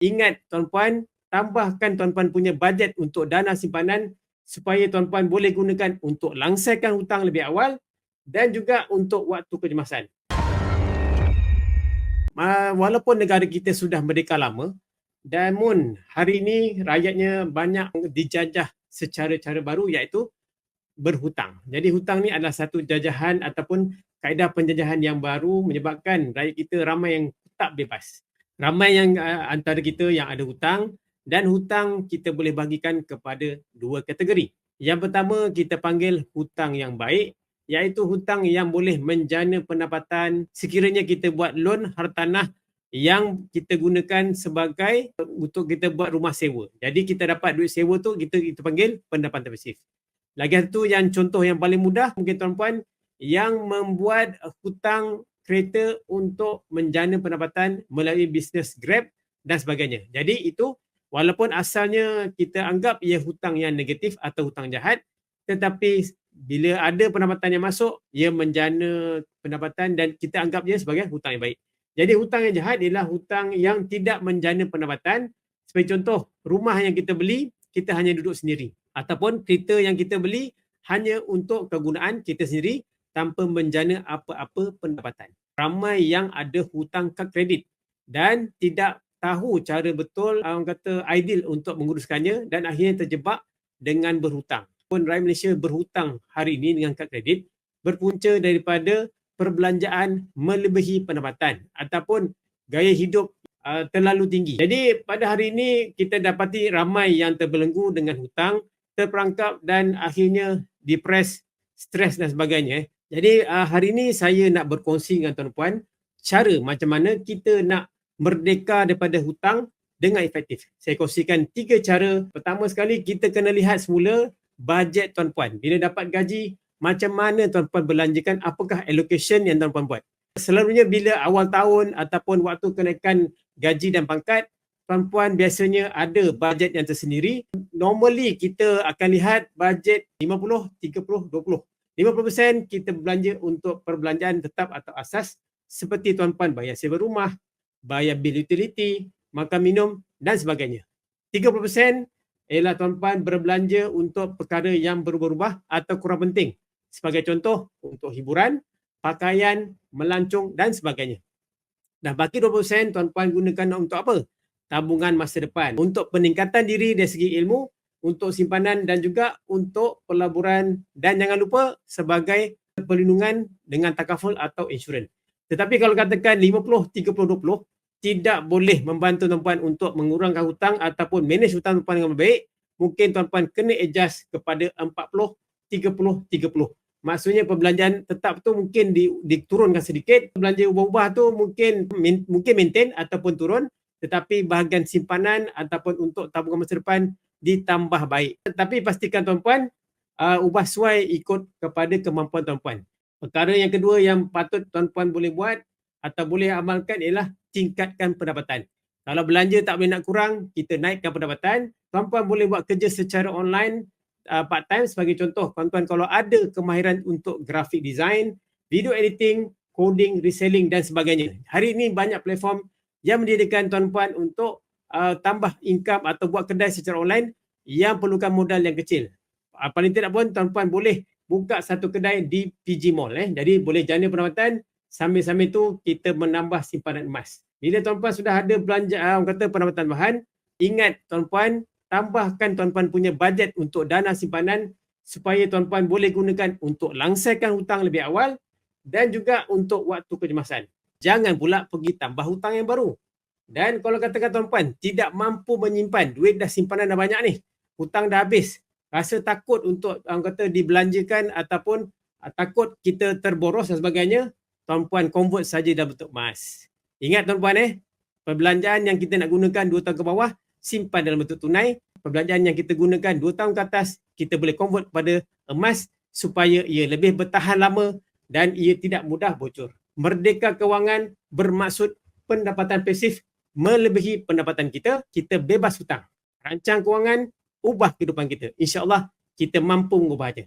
Ingat tuan-puan, tambahkan tuan-puan punya bajet untuk dana simpanan supaya tuan-puan boleh gunakan untuk langsaikan hutang lebih awal dan juga untuk waktu kecemasan. Walaupun negara kita sudah merdeka lama, namun hari ini rakyatnya banyak dijajah secara cara baru iaitu berhutang. Jadi hutang ni adalah satu jajahan ataupun kaedah penjajahan yang baru menyebabkan rakyat kita ramai yang tak bebas. Ramai yang antara kita yang ada hutang, dan hutang kita boleh bagikan kepada dua kategori. Yang pertama kita panggil hutang yang baik, iaitu hutang yang boleh menjana pendapatan sekiranya kita buat loan hartanah yang kita gunakan sebagai untuk kita buat rumah sewa. Jadi kita dapat duit sewa tu kita panggil pendapatan pasif. Lagi satu yang contoh yang paling mudah mungkin tuan-puan yang membuat hutang kereta untuk menjana pendapatan melalui bisnes Grab dan sebagainya. Jadi itu walaupun asalnya kita anggap ia hutang yang negatif atau hutang jahat, tetapi bila ada pendapatan yang masuk, ia menjana pendapatan dan kita anggap dia sebagai hutang yang baik. Jadi hutang yang jahat ialah hutang yang tidak menjana pendapatan. Sebagai contoh, rumah yang kita beli, kita hanya duduk sendiri. Ataupun kereta yang kita beli hanya untuk kegunaan kita sendiri tanpa menjana apa-apa pendapatan. Ramai yang ada hutang kad kredit dan tidak tahu cara betul orang kata ideal untuk menguruskannya dan akhirnya terjebak dengan berhutang. Pun rakyat Malaysia berhutang hari ini dengan kad kredit berpunca daripada perbelanjaan melebihi pendapatan ataupun gaya hidup terlalu tinggi. Jadi pada hari ini kita dapati ramai yang terbelenggu dengan hutang, terperangkap dan akhirnya depres, stres dan sebagainya. Jadi hari ini saya nak berkongsi dengan tuan-puan cara macam mana kita nak merdeka daripada hutang dengan efektif. Saya kongsikan 3 cara. Pertama sekali kita kena lihat semula bajet tuan-puan. Bila dapat gaji, macam mana tuan-puan belanjakan, apakah allocation yang tuan-puan buat. Selalunya bila awal tahun ataupun waktu kenaikan gaji dan pangkat, tuan-puan biasanya ada bajet yang tersendiri. Normally kita akan lihat bajet 50, 30, 20. 50% kita belanja untuk perbelanjaan tetap atau asas seperti tuan-puan bayar sewa rumah, bayar bil utility, makan minum dan sebagainya. 30% ialah tuan-puan berbelanja untuk perkara yang berubah-ubah atau kurang penting. Sebagai contoh, untuk hiburan, pakaian, melancong dan sebagainya. Dan baki 20% tuan-puan gunakan untuk apa? Tabungan masa depan. Untuk peningkatan diri dari segi ilmu, untuk simpanan dan juga untuk pelaburan dan jangan lupa sebagai perlindungan dengan takaful atau insurans. Tetapi kalau katakan 50, 30, 20 tidak boleh membantu tuan-puan untuk mengurangkan hutang ataupun manage hutang tuan-puan dengan baik, mungkin tuan-puan kena adjust kepada 40, 30, 30. Maksudnya perbelanjaan tetap tu mungkin diturunkan sedikit, belanja ubah-ubah tu mungkin maintain ataupun turun, tetapi bahagian simpanan ataupun untuk tabungan masa depan ditambah baik. Tetapi pastikan tuan-puan ubah sesuai ikut kepada kemampuan tuan-puan. Perkara yang kedua yang patut tuan-puan boleh buat atau boleh amalkan ialah tingkatkan pendapatan. Kalau belanja tak boleh nak kurang, kita naikkan pendapatan. Tuan-puan boleh buat kerja secara online part time. Sebagai contoh, tuan-tuan kalau ada kemahiran untuk graphic design, video editing, coding, reselling dan sebagainya. Hari ini banyak platform yang menyediakan tuan-puan untuk tambah income atau buat kedai secara online yang perlukan modal yang kecil. Paling tidak pun tuan-puan boleh buka satu kedai di PG Mall. Jadi boleh jana pendapatan, sambil-sambil tu kita menambah simpanan emas. Bila tuan-puan sudah ada belanja orang kata pendapatan tambahan, ingat tuan-puan tambahkan tuan-puan punya bajet untuk dana simpanan supaya tuan-puan boleh gunakan untuk langsaikan hutang lebih awal dan juga untuk waktu kecemasan. Jangan pula pergi tambah hutang yang baru. Dan kalau katakan tuan-puan tidak mampu menyimpan, duit dah simpanan dah banyak ni, hutang dah habis, rasa takut untuk orang kata dibelanjakan ataupun takut kita terboros dan sebagainya, tuan-puan convert saja dalam bentuk emas. Ingat tuan-puan perbelanjaan yang kita nak gunakan 2 tahun ke bawah, simpan dalam bentuk tunai. Perbelanjaan yang kita gunakan 2 tahun ke atas, kita boleh convert pada emas supaya ia lebih bertahan lama dan ia tidak mudah bocor. Merdeka kewangan bermaksud pendapatan pasif melebihi pendapatan kita, kita bebas hutang. Rancang kewangan, ubah kehidupan kita. InsyaAllah kita mampu mengubahnya.